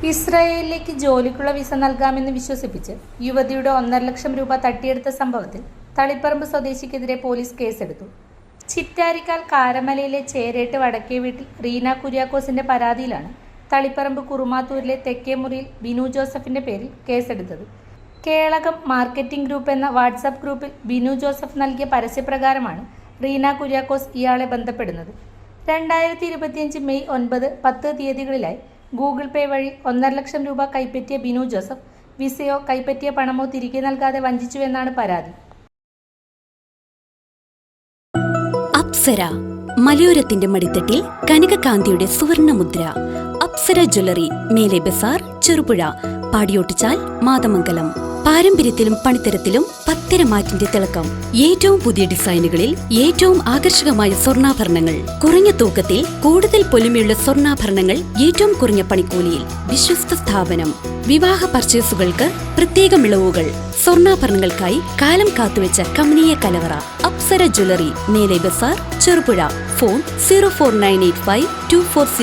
ഇസ്രായേലിലേക്ക് ജോലിക്കുള്ള വിസ നൽകാമെന്ന് വിശ്വസിപ്പിച്ച് യുവതിയുടെ 1.5 ലക്ഷം രൂപ തട്ടിയെടുത്ത സംഭവത്തിൽ തളിപ്പറമ്പ് സ്വദേശിക്കെതിരെ പോലീസ് കേസെടുത്തു. ചിറ്റാരിക്കാൽ കാരമലയിലെ ചേരേട്ട് വടക്കേ വീട്ടിൽ റീന കുര്യാക്കോസിന്റെ പരാതിയിലാണ് തളിപ്പറമ്പ് കുറുമാത്തൂരിലെ തെക്കേമുറിയിൽ ബിനു ജോസഫിന്റെ പേരിൽ കേസെടുത്തത്. കേളകം മാർക്കറ്റിംഗ് ഗ്രൂപ്പ് എന്ന വാട്സാപ്പ് ഗ്രൂപ്പിൽ ബിനു ജോസഫ് നൽകിയ പരസ്യപ്രകാരമാണ് റീന കുര്യാക്കോസ് ഇയാളെ ബന്ധപ്പെടുന്നത്. 2025 മെയ് 9, 10 തീയതികളിലായി ഗൂഗിൾ പേ വഴി 1.5 ലക്ഷം രൂപ കൈപ്പറ്റിയ ബിനു ജോസഫ് വിസയോ കൈപ്പറ്റിയ പണമോ തിരികെ നൽകാതെ വഞ്ചിച്ചുവെന്നാണ് പരാതി. അപ്സര മലയോരത്തിന്റെ മടിത്തട്ടിൽ കനകകാന്തിയുടെ സുവർണമുദ്ര. അപ്സര ജ്വല്ലറി, മേലെ ബസാർ, ചെറുപുഴ, പാടിയോട്ടിച്ചാൽ, മാതമംഗലം. പാരമ്പര്യത്തിലും പണിത്തരത്തിലും പത്തരമാറ്റിന്റെ തിളക്കം. ഏറ്റവും പുതിയ ഡിസൈനുകളിൽ ഏറ്റവും ആകർഷകമായ സ്വർണ്ണാഭരണങ്ങൾ. കുറഞ്ഞ തൂക്കത്തിൽ കൂടുതൽ പൊലിമയുള്ള സ്വർണ്ണാഭരണങ്ങൾ ഏറ്റവും കുറഞ്ഞ പണിക്കൂലിയിൽ. വിശ്വസ്ത സ്ഥാപനം. വിവാഹ പർച്ചേസുകൾക്ക് പ്രത്യേക ഇളവുകൾ. സ്വർണ്ണാഭരണങ്ങൾക്കായി കാലം കാത്തുവെച്ച കമനീയ കലവറ. അപ്സര ജ്വല്ലറി, മേലെ ബസാർ, ചെറുപുഴ. ഫോൺ 04985 240